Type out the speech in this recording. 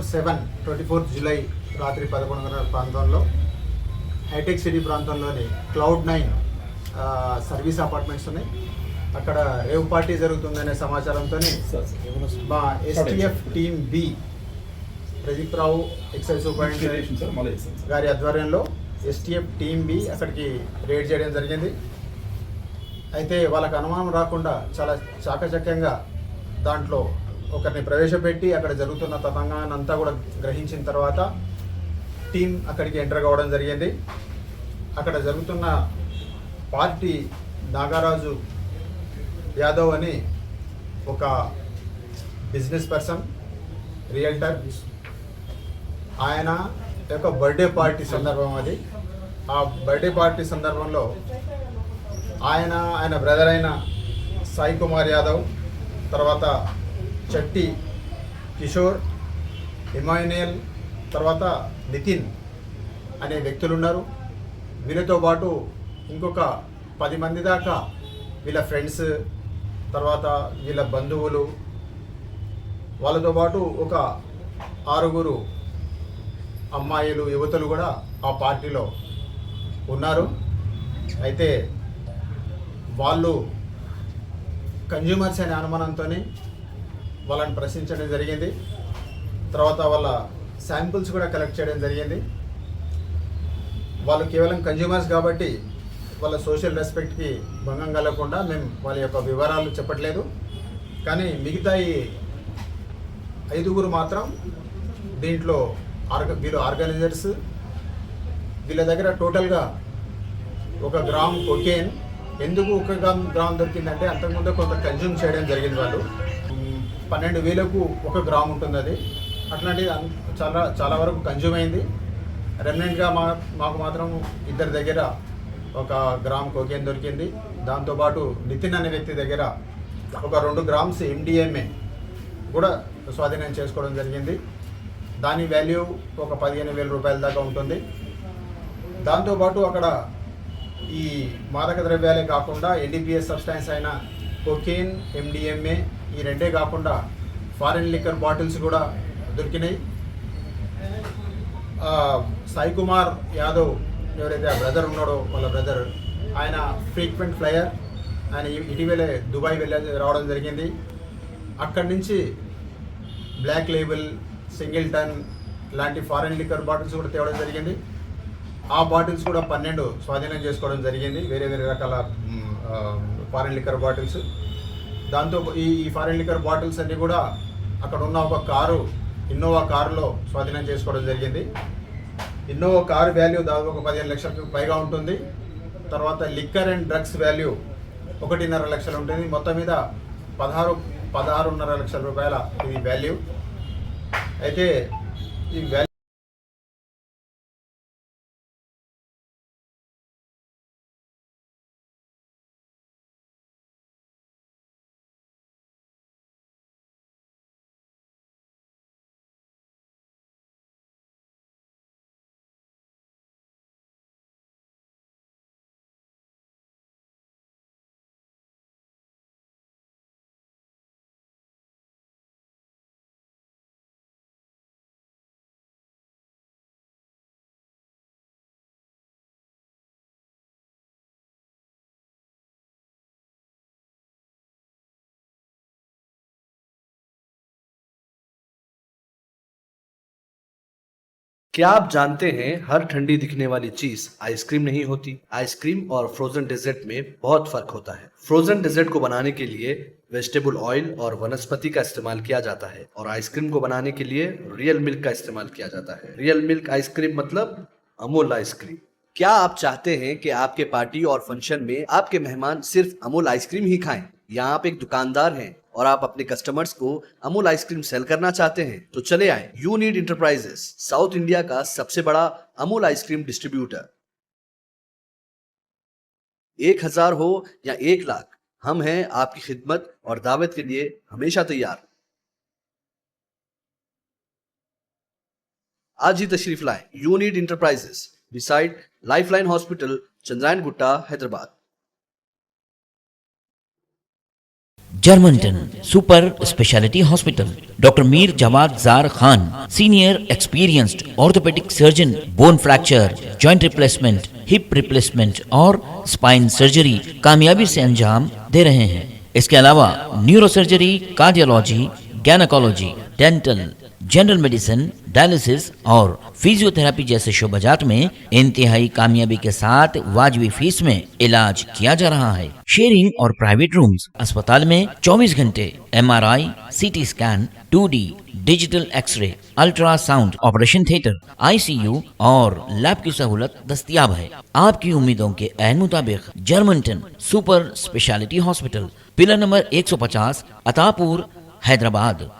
24 July రాత్రి 11:30 ప్రాంతంలో hitech city ప్రాంతంలోని Cloud9 సర్వీస్ అపార్ట్మెంట్స్ ఉన్నాయి. అక్కడ రేవ్ పార్టీ జరుగుతుందనే సమాచారంతోనే మా ఎస్టీఎఫ్ టీమ్ బి ప్రదీప్ రావు ఎక్సైజ్ సూపరింటెండెంట్ గారి ఆధ్వర్యంలో ఎస్టీఎఫ్ టీమ్ బి అక్కడికి రేడ్ చేయడం జరిగింది. అయితే వాళ్ళకి అనుమానం రాకుండా చాలా చాకచక్యంగా దాంట్లో ఒకరిని ప్రవేశపెట్టి అక్కడ జరుగుతున్న తతంగాన్ని అంతా కూడా గ్రహించిన తర్వాత టీం అక్కడికి ఎంటర్ కావడం జరిగింది. అక్కడ జరుగుతున్న పార్టీ నాగరాజు యాదవ్ అని ఒక బిజినెస్ పర్సన్, రియల్టర్, ఆయన యొక్క బర్త్డే పార్టీ సందర్భం అది. ఆ బర్త్డే పార్టీ సందర్భంలో ఆయన బ్రదర్ అయిన సాయి కుమార్ యాదవ్, తర్వాత చట్టి కిషోర్, ఇమాన్యుయల్, తర్వాత నితిన్ అనే వ్యక్తులు ఉన్నారు. వీళ్ళతో పాటు ఇంకొక 10 మంది దాకా వీళ్ళ ఫ్రెండ్స్, తర్వాత వీళ్ళ బంధువులు, వాళ్ళతో పాటు ఒక 6 అమ్మాయిలు, యువతులు కూడా ఆ పార్టీలో ఉన్నారు. అయితే వాళ్ళు కన్జ్యూమర్స్ అనే అనుమానంతో వాళ్ళని ప్రశ్నించడం జరిగింది. తర్వాత వాళ్ళ శాంపుల్స్ కూడా కలెక్ట్ చేయడం జరిగింది. వాళ్ళు కేవలం కన్జ్యూమర్స్ కాబట్టి వాళ్ళ సోషల్ రెస్పెక్ట్కి భంగం కలగకుండా మేము వాళ్ళ యొక్క వివరాలు చెప్పట్లేదు. కానీ మిగతా ఈ 5 మాత్రం దీంట్లో వీళ్ళు ఆర్గనైజర్స్. వీళ్ళ దగ్గర టోటల్గా 1 గ్రామ్ కొకేన్. ఎందుకు 1 గ్రామ్ దొరికిందంటే అంతకుముందు కొంత కన్జ్యూమ్ చేయడం జరిగింది. వాళ్ళు 12,000కు 1 గ్రామ్ ఉంటుంది అది. అట్లాంటిది చాలా వరకు కన్జ్యూమ్ అయింది. రెమినెంట్గా మాకు మాత్రం 2 దగ్గర 1 గ్రామ్ కోకేన్ దొరికింది. దాంతోపాటు నితిన్ అనే వ్యక్తి దగ్గర 2 గ్రామ్స్ MDMA కూడా స్వాధీనం చేసుకోవడం జరిగింది. దాని వాల్యూ 15,000 రూపాయల దాకా ఉంటుంది. దాంతోపాటు అక్కడ ఈ మాదక ద్రవ్యాలే కాకుండా NDPS సబ్స్టాన్స్ అయిన కోకేన్, MDMA ఈ 2 కాకుండా ఫారిన్ లిక్కర్ బాటిల్స్ కూడా దొరికినాయి. సాయి కుమార్ యాదవ్ ఎవరైతే ఆ బ్రదర్ ఉన్నాడో, వాళ్ళ బ్రదర్, ఆయన ఫ్రీక్వెంట్ ఫ్లయర్. ఆయన ఇటీవలే దుబాయ్ రావడం జరిగింది. అక్కడి నుంచి బ్లాక్ లేబుల్, సింగిల్టన్ లాంటి ఫారిన్ లిక్కర్ బాటిల్స్ కూడా తేవడం జరిగింది. ఆ బాటిల్స్ కూడా 12 స్వాధీనం చేసుకోవడం జరిగింది, వేరే రకాల ఫారిన్ లిక్కర్ బాటిల్స్. దాంతో ఈ ఫారిన్ లిక్కర్ బాటిల్స్ అన్నీ కూడా అక్కడ ఉన్న ఒక ఇన్నోవా కారులో స్వాధీనం చేసుకోవడం జరిగింది. ఇన్నోవా కారు వాల్యూ దాదాపు 15 లక్షలకు పైగా ఉంటుంది. తర్వాత లిక్కర్ అండ్ డ్రగ్స్ వాల్యూ 1.5 లక్షలు ఉంటుంది. మొత్తం మీద 16.5 లక్షల రూపాయల ఇది వాల్యూ. అయితే ఈ వాల్యూ क्या आप जानते हैं हर ठंडी दिखने वाली चीज आइसक्रीम नहीं होती। आइसक्रीम और फ्रोजन डेजर्ट में बहुत फर्क होता है। फ्रोजन डेजर्ट को बनाने के लिए वेजिटेबल ऑयल और वनस्पति का इस्तेमाल किया जाता है और आइसक्रीम को बनाने के लिए रियल मिल्क का इस्तेमाल किया जाता है। रियल मिल्क आइसक्रीम मतलब अमूल आइसक्रीम। क्या आप चाहते हैं कि आपके पार्टी और फंक्शन में आपके मेहमान सिर्फ अमूल आइसक्रीम ही खाएं? यहाँ आप एक दुकानदार हैं और आप अपने कस्टमर्स को अमूल आइसक्रीम सेल करना चाहते हैं तो चले आए यूनिट इंटरप्राइजेस, साउथ इंडिया का सबसे बड़ा अमूल आइसक्रीम डिस्ट्रीब्यूटर। 1000 हो या 1 लाख, हम हैं आपकी खिदमत और दावत के लिए हमेशा तैयार। आज ही तशरीफ लाएं unit enterprises, beside lifeline hospital, Chandrayangutta, Hyderabad. जर्मनटन super speciality hospital, doctor Mir Jawad जार Khan, senior experienced orthopaedic surgeon, bone fracture, joint replacement, hip replacement और स्पाइन सर्जरी कामयाबी से अंजाम दे रहे हैं। इसके अलावा neuro surgery, cardiology, gynaecology, dental, general medicine, dialysis और फिजियोथेरेपी जैसे शोबाजात में इंतहाई कामयाबी के साथ वाजबी फीस में इलाज किया जा रहा है। शेयरिंग और प्राइवेट रूम्स, अस्पताल में 24 घंटे MRI, CT scan, 2D digital X-ray, ultrasound, operation theatre, ICU और लैब की सहूलत दस्तयाब है। आपकी उम्मीदों के ऐन मुताबिक Germanten super speciality hospital, pillar number 150, Attapur, Hyderabad.